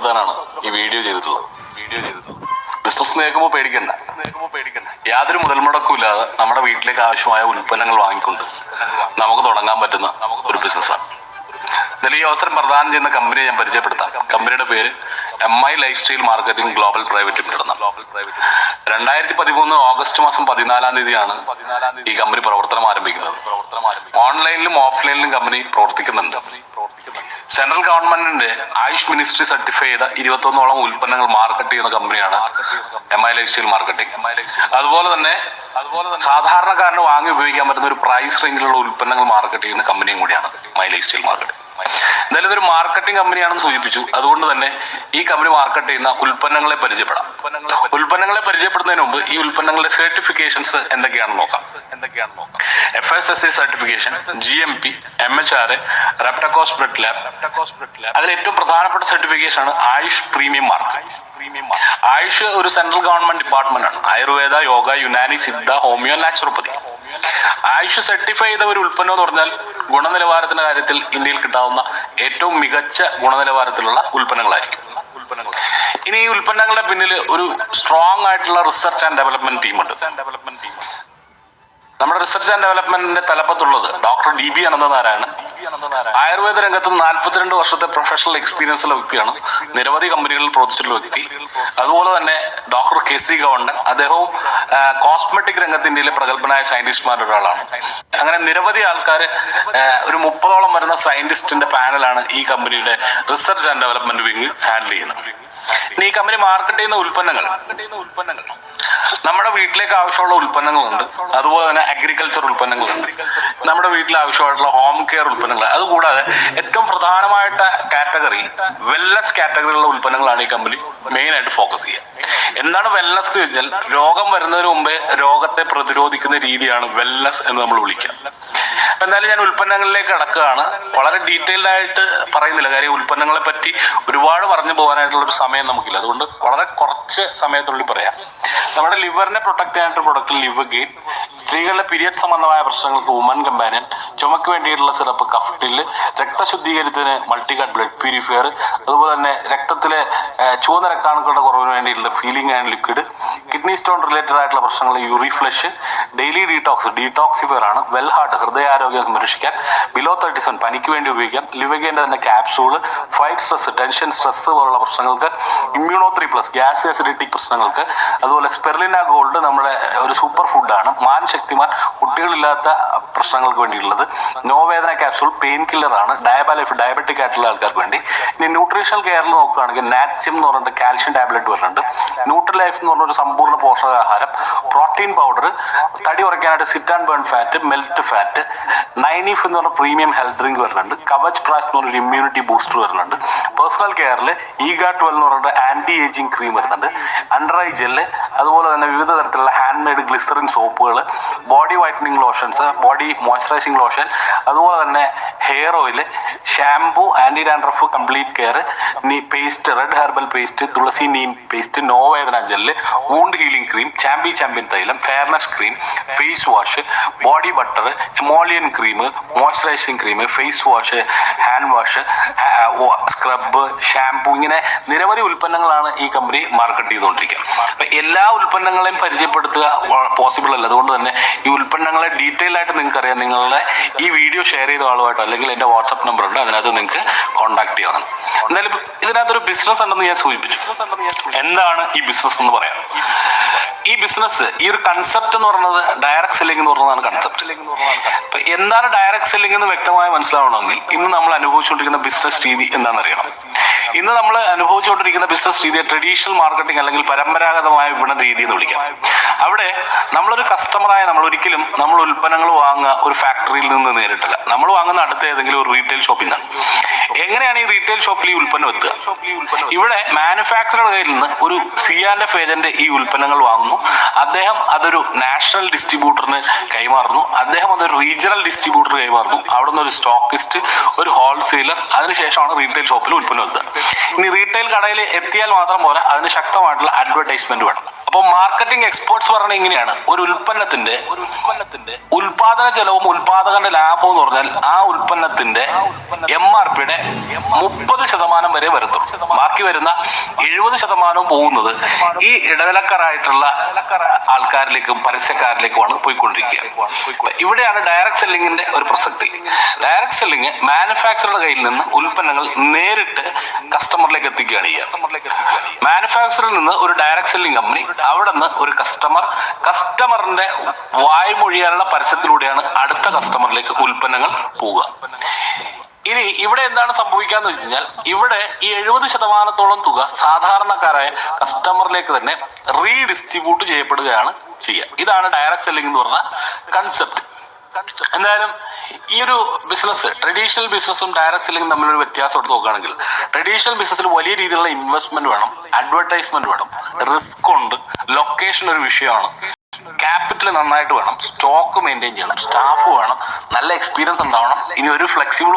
പരിചയപ്പെടുത്താനാണ് ഈ വീഡിയോ ചെയ്തിട്ടുള്ളത്. ബിസിനസ് കേൾക്കുമ്പോൾ പേടിക്കണ്ട. യാതൊരു മുതൽ മുടക്കും ഇല്ലാതെ നമ്മുടെ വീട്ടിലേക്ക് ആവശ്യമായ ഉൽപ്പന്നങ്ങൾ വാങ്ങിക്കൊണ്ട് നമുക്ക് തുടങ്ങാൻ പറ്റുന്ന ഒരു ബിസിനസ്സാണ്. ഇതിൽ ഈ അവസരം പ്രദാനം ചെയ്യുന്ന കമ്പനിയെ ഞാൻ പരിചയപ്പെടുത്താം. കമ്പനിയുടെ പേര് MI life style marketing global private limited എന്നാണ്. 2013 ഓഗസ്റ്റ് മാസം 14 ഈ കമ്പനി പ്രവർത്തനം ആരംഭിക്കുന്നത്. ഓൺലൈനിലും ഓഫ്ലൈനിലും കമ്പനി പ്രവർത്തിക്കുന്നുണ്ട്. സെൻട്രൽ ഗവൺമെന്റിന്റെ ആയുഷ് മിനിസ്ട്രി സർട്ടിഫൈ ചെയ്ത 21ഓളം ഉൽപ്പന്നങ്ങൾ മാർക്കറ്റ് ചെയ്യുന്ന കമ്പനിയാണ് MI ലൈഫ് സ്റ്റൈൽ മാർക്കറ്റിംഗ്. അതുപോലെ തന്നെ സാധാരണക്കാരന് വാങ്ങി ഉപയോഗിക്കാൻ പറ്റുന്ന ഒരു പ്രൈസ് റേഞ്ചിലുള്ള ഉൽപ്പന്നങ്ങൾ മാർക്കറ്റ് ചെയ്യുന്ന കമ്പനിയും കൂടിയാണ് MI ലൈഫ് സ്റ്റൈൽ മാർക്കറ്റിംഗ്. എന്തായാലും ഇതൊരു മാർക്കറ്റിംഗ് കമ്പനിയാണെന്ന് സൂചിപ്പിച്ചു. അതുകൊണ്ട് തന്നെ ഈ കമ്പനി മാർക്കറ്റ് ചെയ്യുന്ന ഉൽപ്പന്നങ്ങളെ പരിചയപ്പെടാം. ഉൽപ്പന്നങ്ങളെ പരിചയപ്പെടുന്നതിന് മുമ്പ് ഈ ഉൽപ്പന്നങ്ങളുടെ സർട്ടിഫിക്കേഷൻസ് എന്തൊക്കെയാണെന്ന് നോക്കാം. FSSAI സർട്ടിഫിക്കേഷൻ, GMP, MHRA, റെപ്റ്റക്കോസ് ബ്രെഡ് ലാബ്. അതിൽ ഏറ്റവും പ്രധാനപ്പെട്ട സർട്ടിഫിക്കേഷൻ ആണ് ആയുഷ് പ്രീമിയം മാർക്ക്. ആയുഷ് ഒരു സെൻട്രൽ ഗവൺമെന്റ് ഡിപ്പാർട്ട്മെന്റ് ആണ്. Ayurveda, yoga, Unani, Siddha, homeo, naturopathy. Ayush certify ചെയ്ത ഒരു ഉൽപ്പന്നം എന്ന് പറഞ്ഞാൽ ഗുണനിലവാരത്തിന്റെ കാര്യത്തിൽ ഇന്ത്യയിൽ കിട്ടാവുന്ന ഏറ്റവും മികച്ച ഗുണനിലവാരത്തിലുള്ള ഉൽപ്പന്നങ്ങളായിരിക്കും. ഇനി ഈ ഉൽപ്പന്നങ്ങളുടെ പിന്നിൽ ഒരു സ്ട്രോങ് ആയിട്ടുള്ള റിസർച്ച് ആൻഡ് ഡെവലപ്മെന്റ് ടീമുണ്ട്. നമ്മുടെ റിസർച്ച് ആൻഡ് ഡെവലപ്മെന്റിന്റെ തലപ്പത്തുള്ളത് ഡോക്ടർ DB അനന്തനാരായണൻ. ആയുർവേദ രംഗത്ത് 42 വർഷത്തെ പ്രൊഫഷണൽ എക്സ്പീരിയൻസ് ഉള്ള വ്യക്തിയാണ്. നിരവധി കമ്പനികളിൽ പ്രവർത്തിച്ചിട്ടുള്ള വ്യക്തി. അതുപോലെ തന്നെ ഡോക്ടർ KC ഗവണ്ടൻ, അദ്ദേഹവും കോസ്മെറ്റിക് രംഗത്ത് ഇന്ത്യയിലെ പ്രഗത്ഭനായ സയന്റിസ്റ്റുമാരുടെ ഒരാളാണ്. അങ്ങനെ നിരവധി ആൾക്കാർ, ഒരു 30ഓളം വരുന്ന സയന്റിസ്റ്റിന്റെ പാനലാണ് ഈ കമ്പനിയുടെ research and development wing handle ചെയ്യുന്നത്. ഇനി ഈ കമ്പനി മാർക്കറ്റ് ചെയ്യുന്ന ഉൽപ്പന്നങ്ങൾ നമ്മുടെ വീട്ടിലേക്ക് ആവശ്യമുള്ള ഉൽപ്പന്നങ്ങളുണ്ട്. അതുപോലെ തന്നെ അഗ്രികൾച്ചർ ഉൽപ്പന്നങ്ങളുണ്ട്. നമ്മുടെ വീട്ടിൽ ആവശ്യമായിട്ടുള്ള ഹോം കെയർ ഉൽപ്പന്നങ്ങൾ. അതുകൂടാതെ ഏറ്റവും പ്രധാനമായിട്ട് കാറ്റഗറി വെൽനസ് കാറ്റഗറിയിലുള്ള ഉൽപ്പന്നങ്ങളാണ് ഈ കമ്പനി മെയിൻ ആയിട്ട് ഫോക്കസ് ചെയ്യുക. എന്താണ് വെൽനസ് എന്ന് ചോദിച്ചാൽ, രോഗം വരുന്നതിന് മുമ്പേ രോഗത്തെ പ്രതിരോധിക്കുന്ന രീതിയാണ് വെൽനസ് എന്ന് നമ്മൾ വിളിക്കുക. എന്തായാലും ഞാൻ ഉൽപ്പന്നങ്ങളിലേക്ക് കടക്കുകയാണ്. വളരെ ഡീറ്റെയിൽഡ് ആയിട്ട് പറയുന്നില്ല, കാര്യം ഉൽപ്പന്നങ്ങളെ പറ്റി ഒരുപാട് പറഞ്ഞു പോകാനായിട്ടുള്ള ഒരു സമയം നമുക്കില്ല. അതുകൊണ്ട് വളരെ കുറച്ച് സമയത്തുള്ളിൽ പറയാം. നമ്മുടെ ലിവറിനെ പ്രൊട്ടക്ട് ചെയ്യാനായിട്ട് പ്രൊഡക്റ്റ് ലിവർ ഗെയിൻ, സ്ത്രീകളുടെ പീരിയഡ് സംബന്ധമായ പ്രശ്നങ്ങൾക്ക് വുമൻ കമ്പാനിയൻ, ചുമക്ക് വേണ്ടിയിട്ടുള്ള സിറപ്പ് കഫ്റ്റില്, രക്തശുദ്ധീകരണത്തിന് മൾട്ടികാർഡ് ബ്ലഡ് പ്യൂരിഫയർ, അതുപോലെ തന്നെ രക്തത്തിലെ ചുവന്ന രക്താണുക്കളുടെ കുറവിന് വേണ്ടിയിട്ടുള്ള feeling and liquid, kidney stone related ആയിട്ടുള്ള പ്രശ്നങ്ങൾ യൂറി ഫ്ലഷ്, ഡെയിലി ഡീടോക്സിഫയർ ആണ്, വെൽ ഹാർട്ട് ഹൃദയാരോഗ്യം സംരക്ഷിക്കാൻ, ബിലോ 37 പനിക്ക് വേണ്ടി ഉപയോഗിക്കാം, ലിവഗേന്റെ തന്നെ capsule, fight stress, tension, stress പോലുള്ള പ്രശ്നങ്ങൾക്ക്, ഇമ്മ്യൂണോ 3+ ഗ്യാസ് അസിഡിറ്റിക് പ്രശ്നങ്ങൾക്ക്, അതുപോലെ സ്പെർലിന ഗോൾഡ് നമ്മുടെ ഒരു സൂപ്പർ ഫുഡാണ്, മാൻ ശക്തിമാൻ കുട്ടികളില്ലാത്ത പ്രശ്നങ്ങൾക്ക് വേണ്ടിയിട്ടുള്ളത്, നോവേദന ക്യാപ്സൂൾ പെയിൻ കില്ലർ ആണ്, ഡയബറ്റിക് ആയിട്ടുള്ള ആൾക്കാർക്ക് വേണ്ടി. ഇനി ന്യൂട്രീഷണൽ കെയറിൽ നോക്കുകയാണെങ്കിൽ നാറ്റ്സിയം എന്ന് പറഞ്ഞിട്ട് കാൽഷ്യം ടാബ്ലറ്റ് വരുന്നുണ്ട്, ന്യൂട്രിലൈഫ് എന്ന് പറഞ്ഞൊരു സമ്പൂർണ്ണ പോഷകാഹാരം, പ്രോട്ടീൻ പൗഡർ, തടി കുറയ്ക്കാനായിട്ട് sit and burn fat, melt fat, നൈനീഫ് എന്ന് പറഞ്ഞ പ്രീമിയം ഹെൽത്ത് ഡ്രിങ്ക് വരുന്നുണ്ട്, കവച് പ്രാഷ് എന്ന് പറഞ്ഞൊരു ഇമ്മ്യൂണിറ്റി ബൂസ്റ്റർ വരുന്നുണ്ട്, പേഴ്സണൽ കെയറിൽ EGA12 എന്ന് പറഞ്ഞിട്ട് ആന്റി ഏജിങ് ക്രീം വരുന്നുണ്ട്, അണ്ടർ ഐ ജെല്ല്, അതുപോലെ തന്നെ വിവിധ തരത്തിലുള്ള ഹാൻഡ് മെയ്ഡ് ഗ്ലിസറിൻ സോപ്പുകൾ, body whitening lotions, body moisturising lotion, അതുപോലെ തന്നെ hair oil, shampoo, anti dandruff complete care, paste, red herbal paste, tulsi neem paste, നോവേദന gel, wound healing cream, champion തൈലം, fairness cream, face wash, body butter, emollient cream, moisturising cream, face wash, hand wash, scrub, shampoo, ഇങ്ങനെ നിരവധി ഉൽപ്പന്നങ്ങളാണ് ഈ company market ചെയ്തുകൊണ്ടിരിക്കുക. അപ്പൊ എല്ലാ ഉൽപ്പന്നങ്ങളെയും പരിചയപ്പെടുത്തുക possible അല്ല. അതുകൊണ്ട് തന്നെ ഈ ഉൽപ്പന്നങ്ങളെ ഡീറ്റെയിൽ ആയിട്ട് നിങ്ങൾക്ക് അറിയാം. നിങ്ങളുടെ ഈ വീഡിയോ ഷെയർ ചെയ്ത ആളുമായിട്ടോ അല്ലെങ്കിൽ എൻ്റെ വാട്സ്ആപ്പ് നമ്പർ ഉണ്ട്, അതിനകത്ത് നിങ്ങൾക്ക് കോൺടാക്ട് ചെയ്യാം. എന്തായാലും ഇതിനകത്തൊരു ബിസിനസ് ഉണ്ടെന്ന് ഞാൻ സൂചിപ്പിച്ചു. എന്താണ് ഈ ബിസിനസ് എന്ന് പറയാം. ഈ ബിസിനസ്, ഈ ഒരു കൺസെപ്റ്റ് എന്ന് പറയുന്നത് ഡയറക്ട് സെല്ലിംഗ് എന്ന് പറയുന്നതാണ് കൺസെപ്റ്റ്. അപ്പൊ എന്താണ് ഡയറക്ട് സെല്ലിംഗ് എന്ന് വ്യക്തമായി മനസ്സിലാവണമെങ്കിൽ ഇന്ന് നമ്മൾ അനുഭവിച്ചുകൊണ്ടിരിക്കുന്ന ബിസിനസ് രീതി എന്താണെന്ന് അറിയണം. ഇന്ന് നമ്മൾ അനുഭവിച്ചുകൊണ്ടിരിക്കുന്ന ബിസിനസ് രീതി ട്രഡീഷണൽ മാർക്കറ്റിംഗ് അല്ലെങ്കിൽ പരമ്പരാഗതമായ വിപണന രീതി എന്ന് വിളിക്കാം. അവിടെ നമ്മളൊരു കസ്റ്റമറായ ഒരിക്കലും നമ്മൾ ഉൽപ്പന്നങ്ങൾ വാങ്ങുക ഒരു ഫാക്ടറിയിൽ നിന്ന് നേരിട്ടല്ല. നമ്മൾ വാങ്ങുന്ന അടുത്ത ഏതെങ്കിലും ഒരു റീറ്റെയിൽ ഷോപ്പിൽ നിന്നാണ്. എങ്ങനെയാണ് ഈ റീറ്റെയിൽ ഷോപ്പിൽ ഈ ഉൽപ്പന്നം എത്തുക? ഇവിടെ മാനുഫാക്ചറുടെ കയ്യിൽ നിന്ന് ഒരു C&F ഏജന്റ് ഈ ഉൽപ്പന്നങ്ങൾ വാങ്ങുന്നു. അദ്ദേഹം അതൊരു നാഷണൽ ഡിസ്ട്രിബ്യൂട്ടറിന് കൈമാറുന്നു. അദ്ദേഹം അതൊരു റീജിയണൽ ഡിസ്ട്രിബ്യൂട്ടർ കൈമാറുന്നു. അവിടെ നിന്ന് ഒരു സ്റ്റോക്കിസ്റ്റ്, ഒരു ഹോൾസെയിലർ, അതിനുശേഷമാണ് റീറ്റെയിൽ ഷോപ്പിൽ ഉൽപ്പന്നം എത്തുക. ഇനി റീറ്റെയിൽ കടയിൽ എത്തിയാൽ മാത്രം പോരാ, അതിന് ശക്തമായിട്ടുള്ള അഡ്വർടൈസ്മെന്റ് വേണം. അപ്പോൾ മാർക്കറ്റിംഗ് എക്സ്പേർട്സ് പറഞ്ഞ ഇങ്ങനെയാണ്, ഒരു ഉൽപ്പന്നത്തിന്റെ ഉൽപാദന ചെലവും ഉൽപാദകന്റെ ലാഭവും എന്ന് പറഞ്ഞാൽ ആ ഉൽപ്പന്നത്തിന്റെ MRPയുടെ 30% വരെ വരുത്തും. ബാക്കി വരുന്ന 70% പോകുന്നത് ഈ ഇടനിലക്കാരായിട്ടുള്ള ആൾക്കാരിലേക്കും പരസ്യക്കാരിലേക്കുമാണ് പോയിക്കൊണ്ടിരിക്കുക. ഇവിടെയാണ് ഡയറക്ട് സെല്ലിങ്ങിന്റെ ഒരു പ്രസക്തി. ഡയറക്ട് സെല്ലിങ് മാനുഫാക്ചറുടെ കയ്യിൽ നിന്ന് ഉൽപ്പന്നങ്ങൾ നേരിട്ട് കസ്റ്റമറിലേക്ക് എത്തിക്കുകയാണ് ചെയ്യുക. മാനുഫാക്ചറിൽ നിന്ന് ഒരു ഡയറക്ട് സെല്ലിംഗ് കമ്പനി, അവിടെ നിന്ന് ഒരു കസ്റ്റമറിന്റെ വായ്മൊഴിയാനുള്ള പരസ്യത്തിലൂടെയാണ് അടുത്ത കസ്റ്റമറിലേക്ക് ഉൽപ്പന്നങ്ങൾ പോവുക. ഇനി ഇവിടെ എന്താണ് സംഭവിക്കാന്ന് വെച്ച് കഴിഞ്ഞാൽ, ഇവിടെ ഈ 70% തുക സാധാരണക്കാരായ കസ്റ്റമറിലേക്ക് തന്നെ റീഡിസ്ട്രിബ്യൂട്ട് ചെയ്യപ്പെടുകയാണ് ചെയ്യുക. ഇതാണ് ഡയറക്ട് സെല്ലിംഗ് എന്ന് പറഞ്ഞ കൺസെപ്റ്റ്. എന്തായാലും ഈ ഒരു ബിസിനസ്, ട്രഡീഷണൽ ബിസിനസ്സും ഡയറക്ട് സെല്ലിംഗും തമ്മിലൊരു വ്യത്യാസം എടുത്ത് നോക്കുകയാണെങ്കിൽ, ട്രഡീഷണൽ ബിസിനസ്സിൽ വലിയ രീതിയിലുള്ള ഇൻവെസ്റ്റ്മെന്റ് വേണം, അഡ്വർടൈസ്മെന്റ് വേണം, റിസ്ക് ഉണ്ട്, ലൊക്കേഷൻ ഒരു വിഷയമാണ്, ക്യാപിറ്റൽ നന്നായിട്ട് വേണം, സ്റ്റോക്ക് മെയിൻറ്റെയിൻ ചെയ്യണം, സ്റ്റാഫ് വേണം, നല്ല എക്സ്പീരിയൻസ് ഉണ്ടാവണം, ഇനി ഒരു ഫ്ലെക്സിബിൾ